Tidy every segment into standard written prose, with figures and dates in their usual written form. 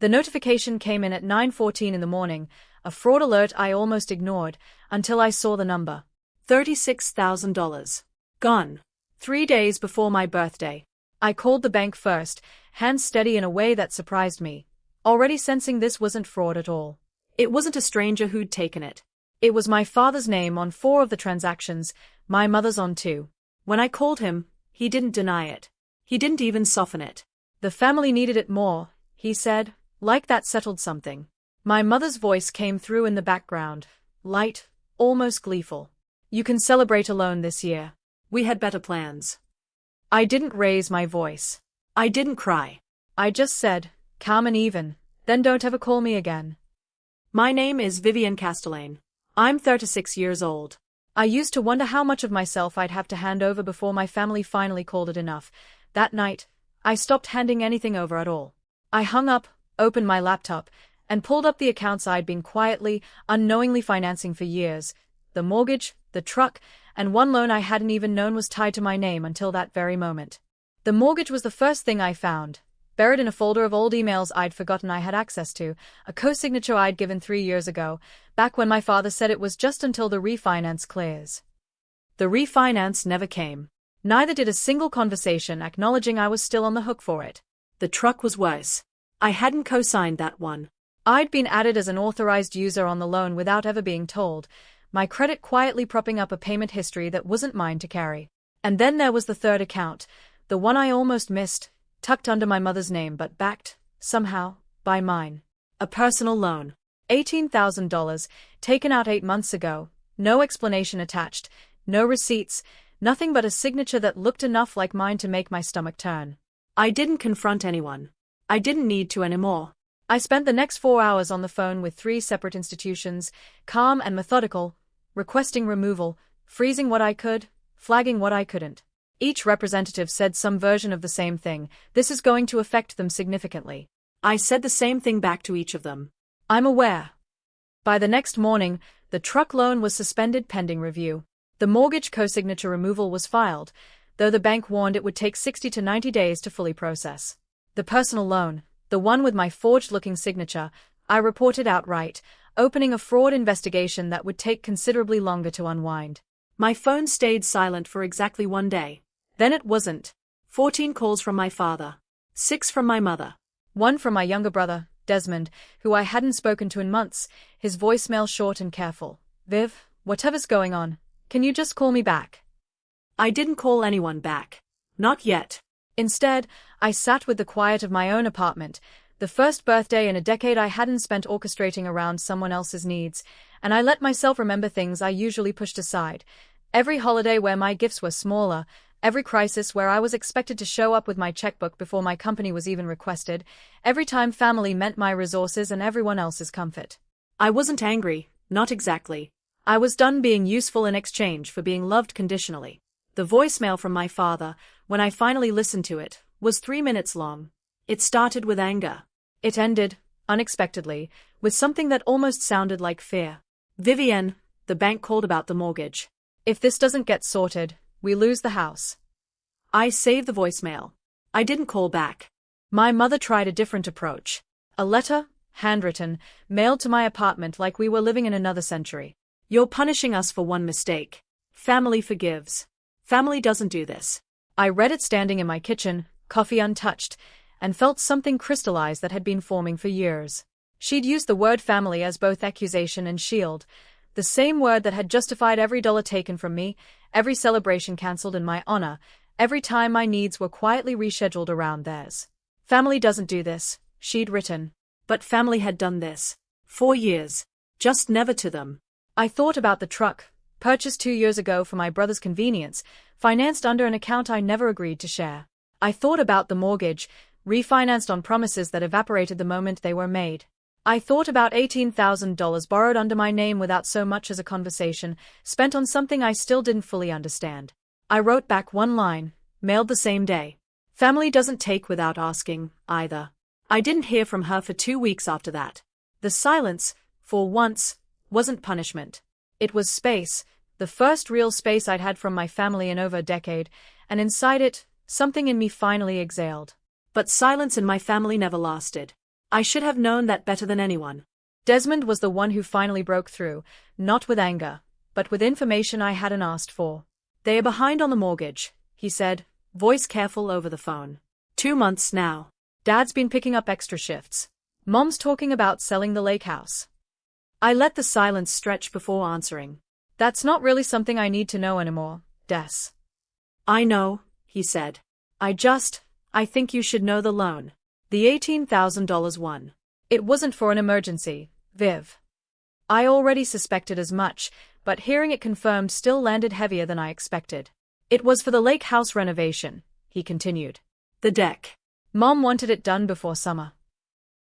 The notification came in at 9:14 in the morning, a fraud alert I almost ignored, until I saw the number. $36,000. Gone. 3 days before my birthday. I called the bank first, hands steady in a way that surprised me, already sensing this wasn't fraud at all. It wasn't a stranger who'd taken it. It was my father's name on 4 of the transactions, my mother's on 2. When I called him, he didn't deny it. He didn't even soften it. The family needed it more, he said, like that settled something. My mother's voice came through in the background, light, almost gleeful. You can celebrate alone this year. We had better plans. I didn't raise my voice. I didn't cry. I just said, calm and even, then don't ever call me again. My name is Vivian Castellane. I'm 36 years old. I used to wonder how much of myself I'd have to hand over before my family finally called it enough. That night, I stopped handing anything over at all. I hung up, opened my laptop, and pulled up the accounts I'd been quietly, unknowingly financing for years. The mortgage, the truck, and one loan I hadn't even known was tied to my name until that very moment. The mortgage was the first thing I found, buried in a folder of old emails I'd forgotten I had access to, a co-signature I'd given 3 years ago, back when my father said it was just until the refinance clears. The refinance never came. Neither did a single conversation acknowledging I was still on the hook for it. The truck was worse. I hadn't co-signed that one. I'd been added as an authorized user on the loan without ever being told, my credit quietly propping up a payment history that wasn't mine to carry. And then there was the third account, the one I almost missed, tucked under my mother's name but backed, somehow, by mine. A personal loan. $18,000, taken out 8 months ago, no explanation attached, no receipts, nothing but a signature that looked enough like mine to make my stomach turn. I didn't confront anyone. I didn't need to anymore. I spent the next 4 hours on the phone with 3 separate institutions, calm and methodical, requesting removal, freezing what I could, flagging what I couldn't. Each representative said some version of the same thing, this is going to affect them significantly. I said the same thing back to each of them. I'm aware. By the next morning, the truck loan was suspended pending review. The mortgage co-signature removal was filed, though the bank warned it would take 60 to 90 days to fully process. The personal loan, the one with my forged-looking signature, I reported outright, opening a fraud investigation that would take considerably longer to unwind. My phone stayed silent for exactly 1 day. Then it wasn't. 14 calls from my father. 6 from my mother. 1 from my younger brother, Desmond, who I hadn't spoken to in months, his voicemail short and careful. Viv, whatever's going on, can you just call me back? I didn't call anyone back. Not yet. Instead, I sat with the quiet of my own apartment, the first birthday in a decade I hadn't spent orchestrating around someone else's needs, and I let myself remember things I usually pushed aside. Every holiday where my gifts were smaller, every crisis where I was expected to show up with my checkbook before my company was even requested, every time family meant my resources and everyone else's comfort. I wasn't angry, not exactly. I was done being useful in exchange for being loved conditionally. The voicemail from my father, when I finally listened to it, was 3 minutes long. It started with anger. It ended, unexpectedly, with something that almost sounded like fear. Vivienne, the bank called about the mortgage. If this doesn't get sorted, we lose the house. I saved the voicemail. I didn't call back. My mother tried a different approach. A letter, handwritten, mailed to my apartment like we were living in another century. You're punishing us for one mistake. Family forgives. Family doesn't do this. I read it standing in my kitchen, coffee untouched, and felt something crystallize that had been forming for years. She'd used the word family as both accusation and shield, the same word that had justified every dollar taken from me, every celebration cancelled in my honor, every time my needs were quietly rescheduled around theirs. Family doesn't do this, she'd written. But family had done this. 4 years. Just never to them. I thought about the truck, purchased 2 years ago for my brother's convenience, financed under an account I never agreed to share. I thought about the mortgage, refinanced on promises that evaporated the moment they were made. I thought about $18,000 borrowed under my name without so much as a conversation, spent on something I still didn't fully understand. I wrote back 1 line, mailed the same day. Family doesn't take without asking, either. I didn't hear from her for 2 weeks after that. The silence, for once, wasn't punishment. It was space, the first real space I'd had from my family in over a decade, and inside it, something in me finally exhaled. But silence in my family never lasted. I should have known that better than anyone. Desmond was the one who finally broke through, not with anger, but with information I hadn't asked for. They are behind on the mortgage, he said, voice careful over the phone. 2 months now. Dad's been picking up extra shifts. Mom's talking about selling the lake house. I let the silence stretch before answering. That's not really something I need to know anymore, Des. I know, he said. I think you should know the loan. The $18,000 one. It wasn't for an emergency, Viv. I already suspected as much, but hearing it confirmed still landed heavier than I expected. It was for the lake house renovation, he continued. The deck. Mom wanted it done before summer.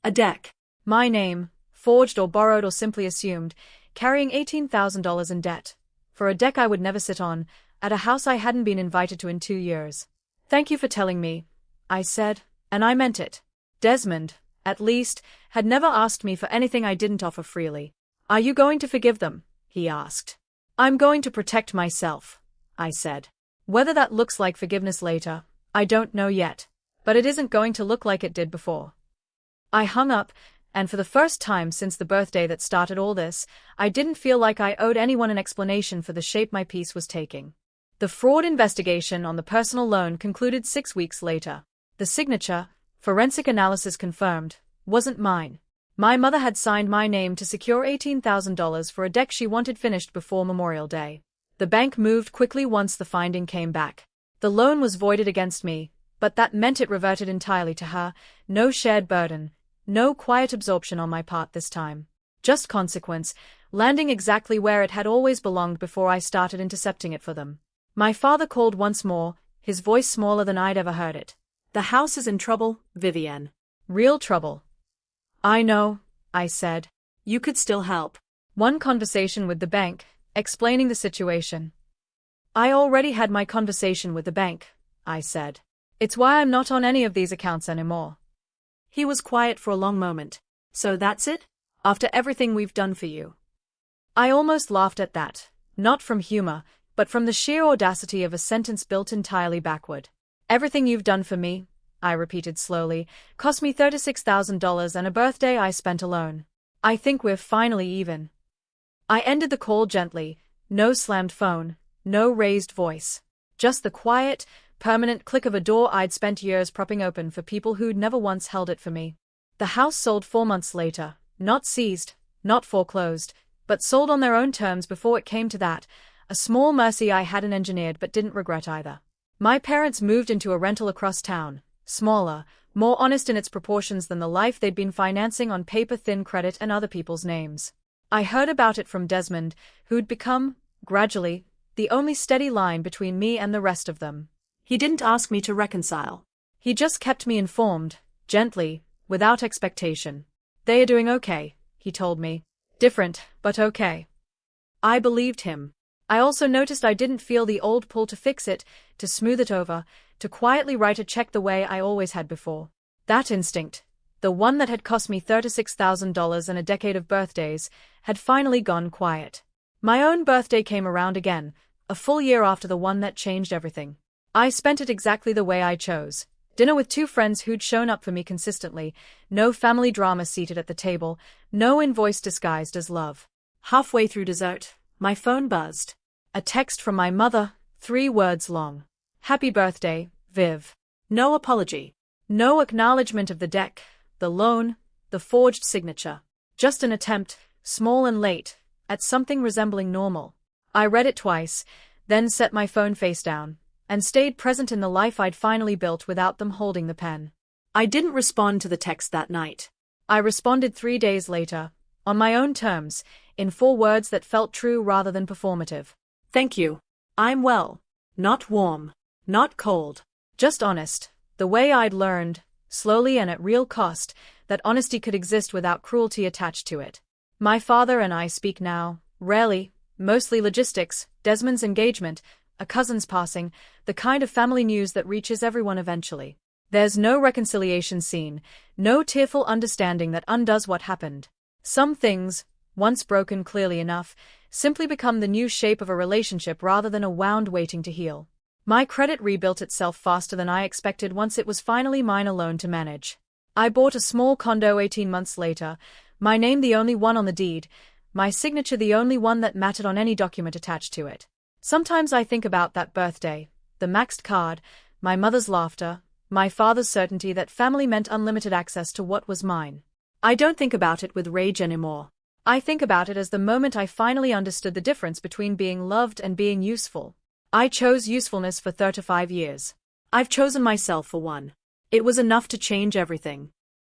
A deck. My name, forged or borrowed or simply assumed, carrying $18,000 in debt. For a deck I would never sit on, at a house I hadn't been invited to in 2 years. Thank you for telling me, I said, and I meant it. Desmond, at least, had never asked me for anything I didn't offer freely. Are you going to forgive them? He asked. I'm going to protect myself, I said. Whether that looks like forgiveness later, I don't know yet. But it isn't going to look like it did before. I hung up, and for the first time since the birthday that started all this, I didn't feel like I owed anyone an explanation for the shape my piece was taking. The fraud investigation on the personal loan concluded 6 weeks later. The signature, forensic analysis confirmed, wasn't mine. My mother had signed my name to secure $18,000 for a deck she wanted finished before Memorial Day. The bank moved quickly once the finding came back. The loan was voided against me, but that meant it reverted entirely to her, no shared burden, no quiet absorption on my part this time. Just consequence, landing exactly where it had always belonged before I started intercepting it for them. My father called once more, his voice smaller than I'd ever heard it. The house is in trouble, Vivienne. Real trouble. I know, I said. You could still help. One conversation with the bank, explaining the situation. I already had my conversation with the bank, I said. It's why I'm not on any of these accounts anymore. He was quiet for a long moment. So that's it? After everything we've done for you? I almost laughed at that, not from humor, but from the sheer audacity of a sentence built entirely backward. Everything you've done for me, I repeated slowly, cost me $36,000 and a birthday I spent alone. I think we're finally even. I ended the call gently, no slammed phone, no raised voice. Just the quiet, permanent click of a door I'd spent years propping open for people who'd never once held it for me. The house sold 4 months later, not seized, not foreclosed, but sold on their own terms before it came to that, a small mercy I hadn't engineered but didn't regret either. My parents moved into a rental across town, smaller, more honest in its proportions than the life they'd been financing on paper-thin credit and other people's names. I heard about it from Desmond, who'd become, gradually, the only steady line between me and the rest of them. He didn't ask me to reconcile. He just kept me informed, gently, without expectation. They are doing okay, he told me. Different, but okay. I believed him. I also noticed I didn't feel the old pull to fix it, to smooth it over, to quietly write a check the way I always had before. That instinct, the one that had cost me $36,000 and a decade of birthdays, had finally gone quiet. My own birthday came around again, a full year after the one that changed everything. I spent it exactly the way I chose. Dinner with 2 friends who'd shown up for me consistently, no family drama seated at the table, no invoice disguised as love. Halfway through dessert, my phone buzzed. A text from my mother, 3 words long. Happy birthday, Viv. No apology. No acknowledgement of the deck, the loan, the forged signature. Just an attempt, small and late, at something resembling normal. I read it twice, then set my phone face down, and stayed present in the life I'd finally built without them holding the pen. I didn't respond to the text that night. I responded 3 days later, on my own terms, in 4 words that felt true rather than performative. Thank you. I'm well. Not warm. Not cold. Just honest. The way I'd learned, slowly and at real cost, that honesty could exist without cruelty attached to it. My father and I speak now, rarely, mostly logistics, Desmond's engagement, a cousin's passing, the kind of family news that reaches everyone eventually. There's no reconciliation scene, no tearful understanding that undoes what happened. Some things, once broken clearly enough, simply become the new shape of a relationship rather than a wound waiting to heal. My credit rebuilt itself faster than I expected once it was finally mine alone to manage. I bought a small condo 18 months later, my name the only one on the deed, my signature the only one that mattered on any document attached to it. Sometimes I think about that birthday, the maxed card, my mother's laughter, my father's certainty that family meant unlimited access to what was mine. I don't think about it with rage anymore. I think about it as the moment I finally understood the difference between being loved and being useful. I chose usefulness for 35 years. I've chosen myself for one. It was enough to change everything.